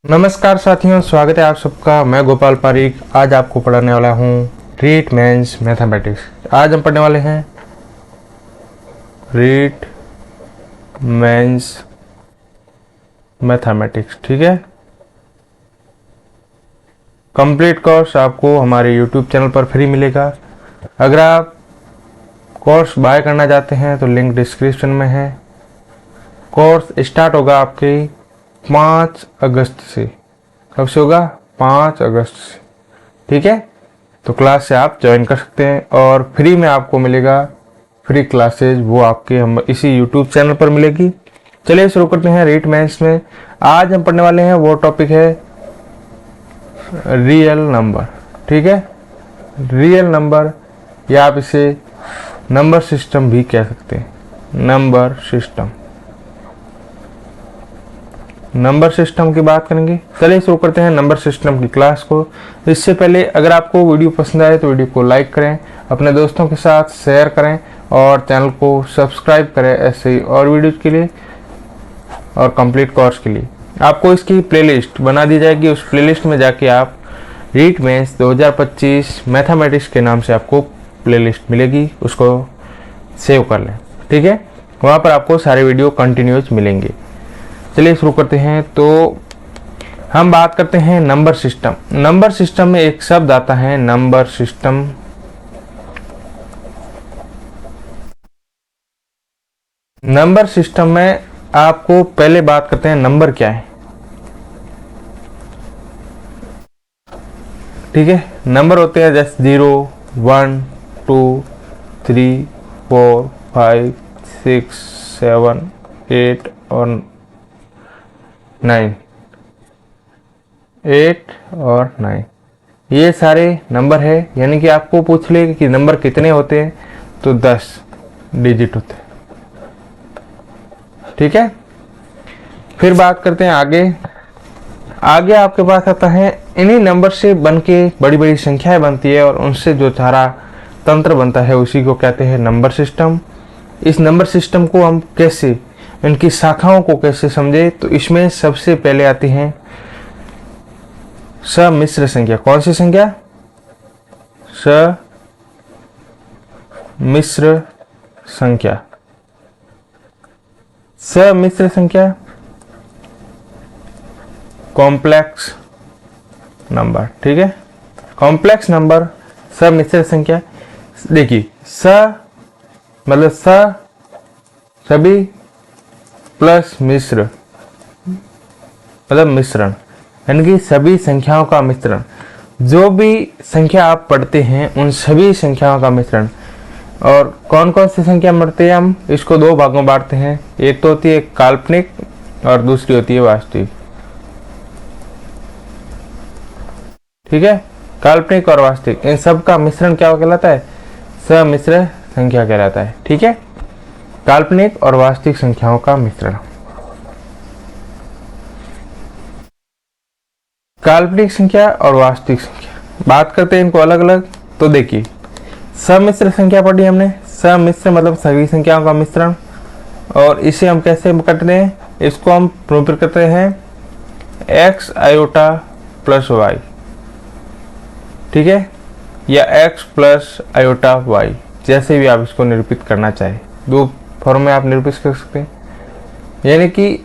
नमस्कार साथियों, स्वागत है आप सबका। मैं गोपाल पारीक आज आपको पढ़ाने वाला हूँ रीट मेंस मैथमेटिक्स। आज हम पढ़ने वाले हैं रीट मेंस मैथमेटिक्स। ठीक है, कंप्लीट कोर्स आपको हमारे यूट्यूब चैनल पर फ्री मिलेगा। अगर आप कोर्स बाय करना चाहते हैं तो लिंक डिस्क्रिप्शन में है। कोर्स स्टार्ट होगा आपके 5 अगस्त से। कब से होगा? 5 अगस्त से। ठीक है, तो क्लास से आप ज्वाइन कर सकते हैं और फ्री में आपको मिलेगा फ्री क्लासेज, वो आपके हम इसी यूट्यूब चैनल पर मिलेगी। चलिए शुरू करते हैं रीट मेंस में। आज हम पढ़ने वाले हैं वो टॉपिक है रियल नंबर। ठीक है, रियल नंबर या आप इसे नंबर सिस्टम भी कह सकते हैं। नंबर सिस्टम की बात करेंगे। चलिए शुरू करते हैं नंबर सिस्टम की क्लास को। इससे पहले अगर आपको वीडियो पसंद आए तो वीडियो को लाइक करें, अपने दोस्तों के साथ शेयर करें और चैनल को सब्सक्राइब करें ऐसे ही और वीडियोज के लिए और कंप्लीट कोर्स के लिए। आपको इसकी प्लेलिस्ट बना दी जाएगी। उस प्लेलिस्ट में जाके आप रीट मेंस 2025 मैथमेटिक्स के नाम से आपको प्लेलिस्ट मिलेगी, उसको सेव कर लें। ठीक है, वहाँ पर आपको सारे वीडियो कंटिन्यूस मिलेंगे। चलिए शुरू करते हैं। तो हम बात करते हैं नंबर सिस्टम। नंबर सिस्टम में एक शब्द आता है नंबर सिस्टम। नंबर सिस्टम में आपको पहले बात करते हैं नंबर क्या है। ठीक है, नंबर होते हैं जैसे 0, 1, 2, 3, 4, 5, 6, 7, 8 और 9। 8 और 9 ये सारे नंबर है। यानी कि आपको पूछ ले कि नंबर कितने होते हैं तो 10 डिजिट होते हैं। ठीक है, फिर बात करते हैं आगे आपके पास आता है इन्हीं नंबर से बन के बड़ी बड़ी संख्याएं बनती है और उनसे जो सारा तंत्र बनता है उसी को कहते हैं नंबर सिस्टम। इस नंबर सिस्टम को हम कैसे, इनकी शाखाओं को कैसे समझे, तो इसमें सबसे पहले आती हैं सम्मिश्र संख्या। कौन सी संख्या? सम्मिश्र संख्या। सम्मिश्र संख्या कॉम्प्लेक्स नंबर। ठीक है, कॉम्प्लेक्स नंबर सम्मिश्र संख्या। देखिए, मतलब सभी प्लस मिश्र मतलब मिश्रण, यानी कि सभी संख्याओं का मिश्रण। जो भी संख्या आप पढ़ते हैं उन सभी संख्याओं का मिश्रण। और कौन कौन सी संख्या पढ़ते हैं हम, इसको 2 भागों में बांटते हैं। एक तो होती है काल्पनिक और दूसरी होती है वास्तविक। ठीक है, काल्पनिक और वास्तविक इन सब का मिश्रण क्या कहलाता है? सम्मिश्र संख्या कहलाता है। ठीक है, काल्पनिक और वास्तविक संख्याओं का मिश्रण। काल्पनिक संख्या और वास्तविक संख्या बात करते हैं इनको अलग अलग। तो देखिए, सम्मिश्र संख्या पढ़ी हमने। सम्मिश्र मतलब सभी संख्याओं का मिश्रण। और इसे हम कैसे करते हैं? इसको हम प्रूव करते हैं x आयोटा प्लस y। ठीक है, या x प्लस आयोटा y, जैसे भी आप इसको निरूपित करना चाहे। 2 फॉर्म में आप निरूपित कर सकते हैं। यानी कि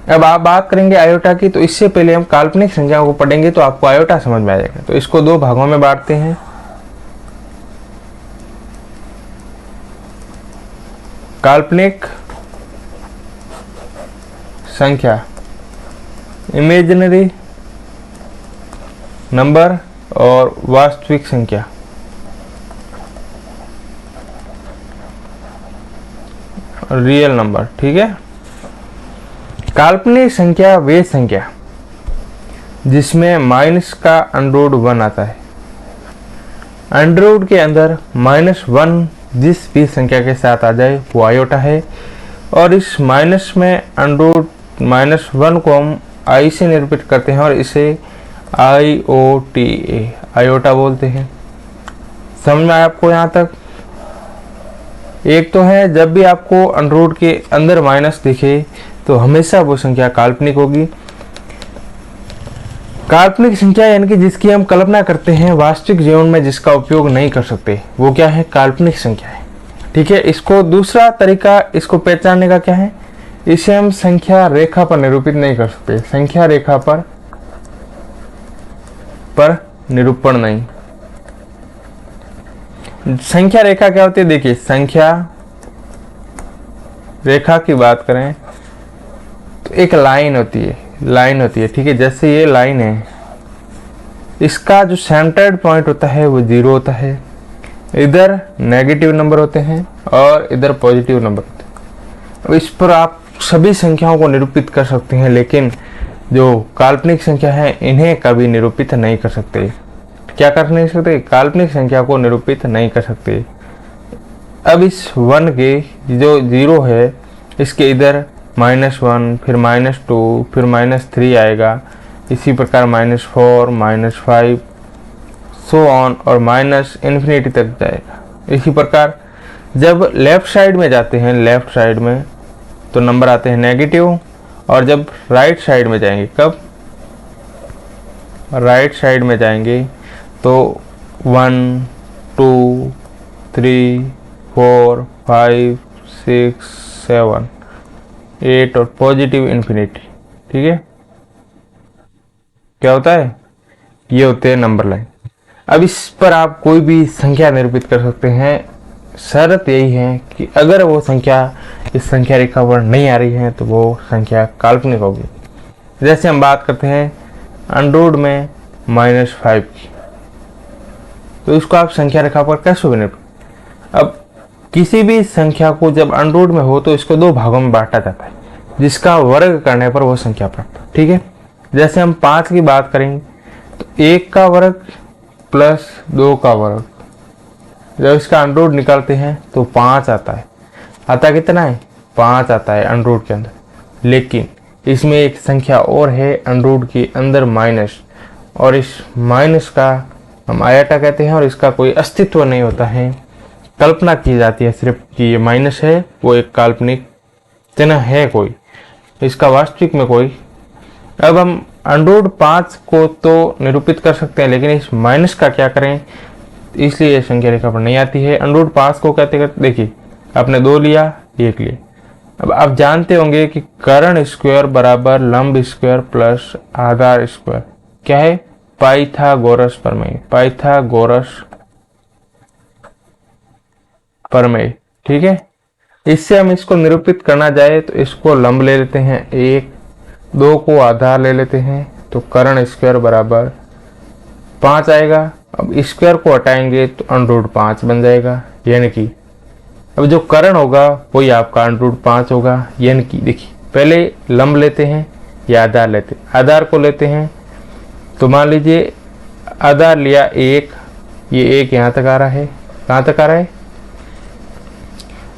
अब आप बात करेंगे आयोटा की, तो इससे पहले हम काल्पनिक संख्याओं को पढ़ेंगे तो आपको आयोटा समझ में आ जाएगा। तो इसको 2 भागों में बांटते हैं। काल्पनिक संख्या इमेजिनरी नंबर और वास्तविक संख्या रियल नंबर। ठीक है, काल्पनिक संख्या वे संख्या जिसमें माइनस का √1 आता है। √ के अंदर -1 जिस भी संख्या के साथ आ जाए वो आयोटा है। और इस माइनस में -1 को हम आई से निरूपित करते हैं और इसे IOTA आयोटा बोलते हैं। समझ में आया आपको यहाँ तक? एक तो है जब भी आपको अंडर रूट के अंदर माइनस दिखे तो हमेशा वो संख्या काल्पनिक होगी। काल्पनिक संख्या यानी कि जिसकी हम कल्पना करते हैं, वास्तविक जीवन में जिसका उपयोग नहीं कर सकते, वो क्या है? काल्पनिक संख्या है। ठीक है, इसको दूसरा तरीका इसको पहचानने का क्या है? इसे हम संख्या रेखा पर निरूपित नहीं कर सकते। संख्या रेखा पर निरूपण नहीं। संख्या रेखा क्या होती है? देखिए, संख्या रेखा की बात करें तो एक लाइन होती है, ठीक है। जैसे ये लाइन है, इसका जो सेंटर्ड पॉइंट होता है वो 0 होता है। इधर नेगेटिव नंबर होते हैं और इधर पॉजिटिव नंबर होते हैं। अब इस पर आप सभी संख्याओं को निरूपित कर सकते हैं, लेकिन जो काल्पनिक संख्या है इन्हें कभी निरूपित नहीं कर सकते। क्या कर नहीं सकते? काल्पनिक संख्या को निरूपित नहीं कर सकते। अब इस 1 के जो 0 है, इसके इधर -1, फिर -2, फिर -3 आएगा। इसी प्रकार -4, -5, सो ऑन और ∞ तक जाएगा। इसी प्रकार जब लेफ्ट साइड में जाते हैं, लेफ्ट साइड में तो नंबर आते हैं नेगेटिव, और जब राइट साइड में जाएंगे, कब? राइट साइड में जाएंगे तो 1, 2, 3, 4, 5, 6, 7, 8 और पॉजिटिव इन्फिनिटी। ठीक है, क्या होता है? ये होते हैं नंबर लाइन। अब इस पर आप कोई भी संख्या निरूपित कर सकते हैं। शर्त यही है कि अगर वो संख्या इस संख्या रेखा पर नहीं आ रही है तो वो संख्या काल्पनिक होगी। जैसे हम बात करते हैं अंडरवुड में -5 की, तो इसको आप संख्या रेखा पर कैसे निरूपित? अब किसी भी संख्या को जब अंडरवुड में हो तो इसको 2 भागों में बांटा जाता है, जिसका वर्ग करने पर वो संख्या प्राप्त। ठीक है, जैसे हम 5 की बात करेंगे तो 1 का वर्ग प्लस 2 का वर्ग, जब इसका अंडरवुड निकालते हैं तो 5 आता है। आता कितना है? 5 आता है अंडरवुड के अंदर। लेकिन इसमें एक संख्या और है अंडरवुड के अंदर माइनस, और इस माइनस का हम आयाटा कहते हैं और इसका कोई अस्तित्व नहीं होता है। कल्पना की जाती है सिर्फ कि ये माइनस है, वो एक काल्पनिक चिन्ह है कोई, इसका वास्तविक में कोई। अब हम अंडरवुड 5 को तो निरूपित कर सकते हैं, लेकिन इस माइनस का क्या करें? इसलिए ये संख्या रेखा पर नहीं आती है। अंडरवुड 5 को कहते करते देखिए, आपने 2 लिया, 1 लिया। अब आप जानते होंगे कि कर्ण स्क्वायर बराबर लंब स्क्वायर प्लस आधार स्क्वायर क्या है? पाइथागोरस प्रमेय। पाइथागोरस प्रमेय। ठीक है, इससे हम इसको निरूपित करना जाए तो इसको लंब ले लेते हैं 1, 2 को आधार ले लेते हैं, तो कर्ण स्क्वायर बराबर 5 आएगा। अब स्क्वायर को हटाएंगे तो अंडरवुड 5 बन जाएगा, यानी कि अब जो कर्ण होगा वही आपका अंडरवुड 5 होगा। यानी कि देखिए, पहले लंब लेते हैं या आधार लेते हैं। आधार को लेते हैं तो मान लीजिए आधार लिया 1, ये 1 यहाँ तक आ रहा है। कहाँ तक आ रहा है?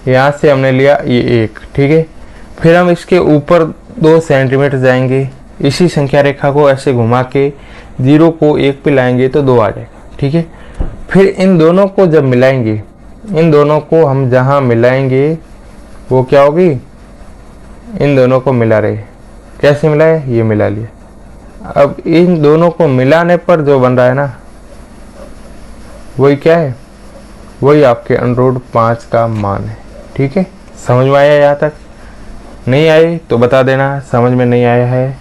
यहाँ से हमने लिया ये 1। ठीक है, फिर हम इसके ऊपर 2 सेंटीमीटर जाएंगे, इसी संख्या रेखा को ऐसे घुमा के 0 को 1 पे लाएंगे तो 2 आ जाएगा। ठीक है, फिर इन दोनों को जब मिलाएंगे, इन दोनों को हम जहाँ मिलाएंगे वो क्या होगी? इन दोनों को मिला रहे। कैसे मिलाए? ये मिला लिया। अब इन दोनों को मिलाने पर जो बन रहा है ना, वही क्या है? वही आपके अंडरवुड 5 का मान है। ठीक है, समझ में आया? यहाँ तक नहीं आए तो बता देना। समझ में नहीं आया है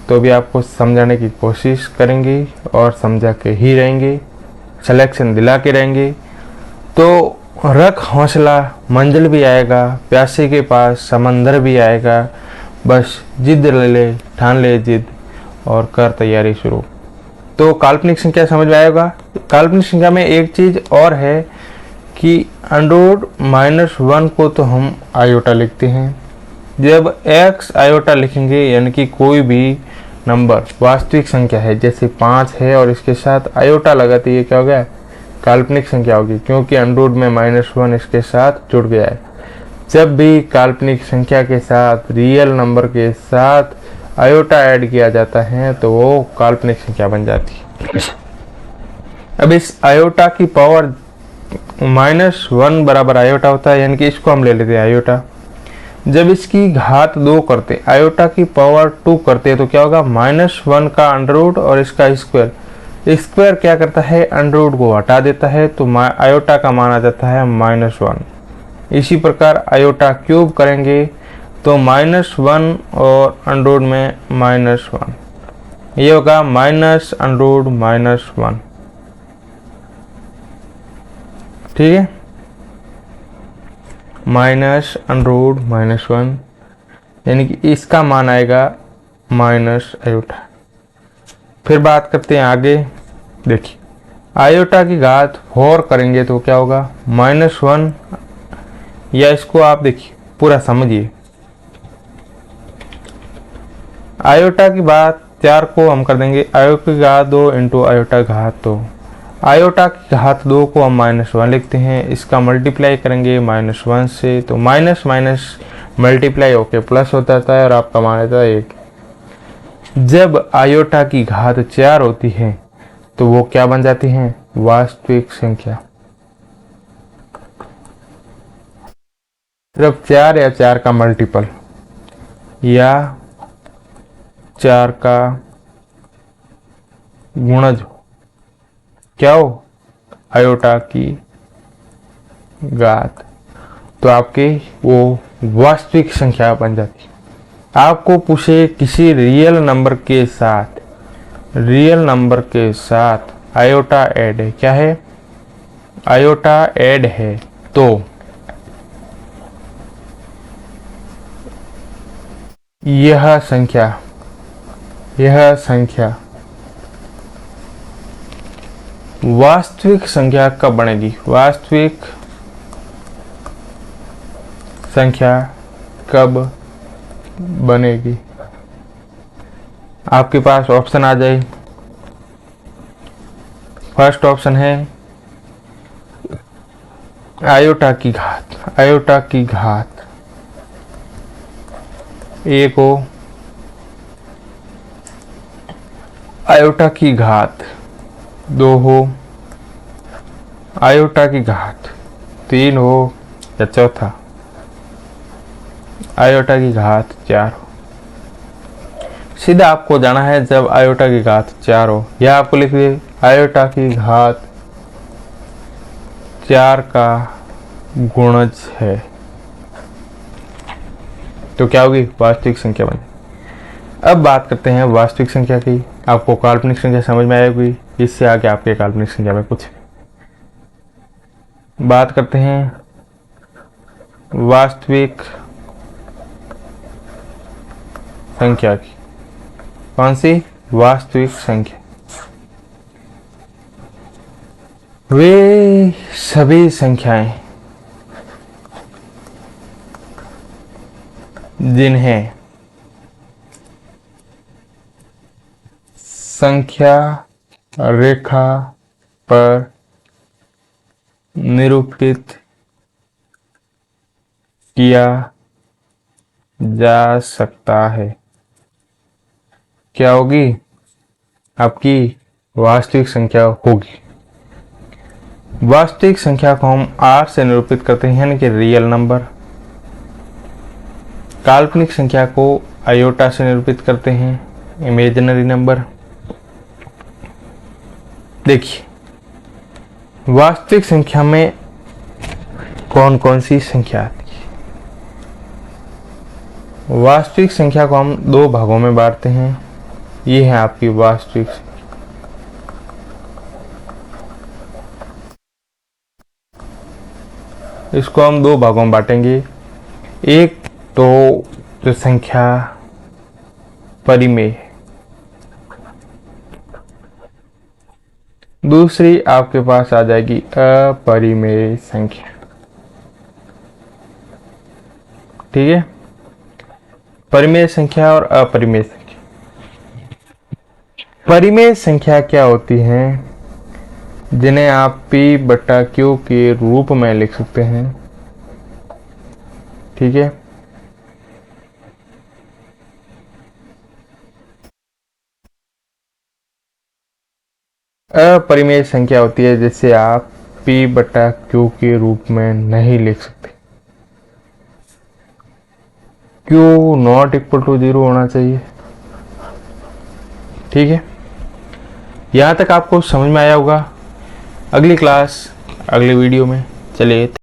तो भी आपको समझाने की कोशिश करेंगे और समझा के ही रहेंगे, सिलेक्शन दिला के रहेंगे। तो रख हौसला, मंजिल भी आएगा, प्यासे के पास समंदर भी आएगा। बस जिद ले ले, ठान ले जिद और कर तैयारी शुरू। तो काल्पनिक संख्या समझ में आएगा। काल्पनिक संख्या में एक चीज और है कि अंडरवुड -1 को तो हम आयोटा लिखते हैं। जब x आयोटा लिखेंगे, यानी कि कोई भी नंबर वास्तविक संख्या है, जैसे 5 है और इसके साथ आयोटा लगाते, ये क्या हो गया? काल्पनिक संख्या होगी, क्योंकि अंडरवुड में -1 इसके साथ जुड़ गया है। जब भी काल्पनिक संख्या के साथ रियल नंबर के साथ आयोटा ऐड किया जाता है तो वो काल्पनिक संख्या बन जाती है। अब इस आयोटा की पावर -1 बराबर आयोटा होता है, यानी कि इसको हम ले लेते हैं आयोटा। जब इसकी घात 2 करते, आयोटा की पावर 2 करते तो क्या होगा, -1 का अंडर रूट और इसका स्क्वायर। स्क्वायर क्या करता है, अंडर रूट को हटा देता है, तो आयोटा का मान आ जाता है -1। इसी प्रकार आयोटा क्यूब करेंगे तो -1 और अंडर रूट में -1, ये होगा -√-1। ठीक है, -√-1, यानी कि इसका मान आएगा माइनस आयोटा। फिर बात करते हैं आगे। देखिए आयोटा की घात 4 करेंगे तो क्या होगा, -1, या इसको आप देखिए पूरा समझिए। आयोटा की बात 4 को हम कर देंगे आयोटा की घात 2 इंटू आयोटा की घात 2। आयोटा की घात 2 को हम -1 लिखते हैं, इसका मल्टीप्लाई करेंगे -1 से, तो माइनस माइनस मल्टीप्लाई होके प्लस हो जाता है और आपका मान आता है 1। जब आयोटा की घात 4 होती है तो वो क्या बन जाती है, वास्तविक संख्या। सिर्फ 4 या 4 का मल्टीपल या 4 का गुणज क्या हो, आयोटा की घात, तो आपकी वो वास्तविक संख्या बन जाती है। आपको पूछे किसी रियल नंबर के साथ आयोटा ऐड है, क्या है, आयोटा ऐड है, तो यह संख्या वास्तविक संख्या कब बनेगी, वास्तविक संख्या कब बनेगी। आपके पास ऑप्शन आ जाए। फर्स्ट ऑप्शन है आयोटा की घात 1 हो, आयोटा की घात 2 हो, आयोटा की घात 3 हो, या चौथा आयोटा की घात 4 हो। सीधा आपको जाना है जब आयोटा की घात 4 हो, या आपको लिख दिए आयोटा की घात 4 का गुणज है, तो क्या होगी, वास्तविक संख्या बनी। अब बात करते हैं वास्तविक संख्या की। आपको काल्पनिक संख्या समझ में आएगी, इससे आगे आपके काल्पनिक संख्या में कुछ। बात करते हैं वास्तविक संख्या की। कौन सी, वास्तविक संख्या, वे सभी संख्याएं जिन्हें संख्या रेखा पर निरूपित किया जा सकता है, क्या होगी, आपकी वास्तविक संख्या होगी। वास्तविक संख्या को हम R से निरूपित करते हैं, यानी कि रियल नंबर। काल्पनिक संख्या को आयोटा से निरूपित करते हैं, इमेजिनरी नंबर। देखिए वास्तविक संख्या में कौन कौन सी संख्या आती है। वास्तविक संख्या को हम 2 भागों में बांटते हैं। ये है आपकी वास्तविक संख्या। इसको हम 2 भागों में बांटेंगे। एक तो जो संख्या परिमेय, दूसरी आपके पास आ जाएगी अपरिमेय संख्या। ठीक है, परिमेय संख्या और अपरिमेय संख्या। परिमेय संख्या क्या होती हैं, जिन्हें आप P/Q के रूप में लिख सकते हैं। ठीक है, अपरिमेय संख्या होती है जिसे आप P/Q के रूप में नहीं लिख सकते। Q नॉट इक्वल टू 0 होना चाहिए। ठीक है, यहाँ तक आपको समझ में आया होगा। अगली क्लास अगले वीडियो में, चलिए।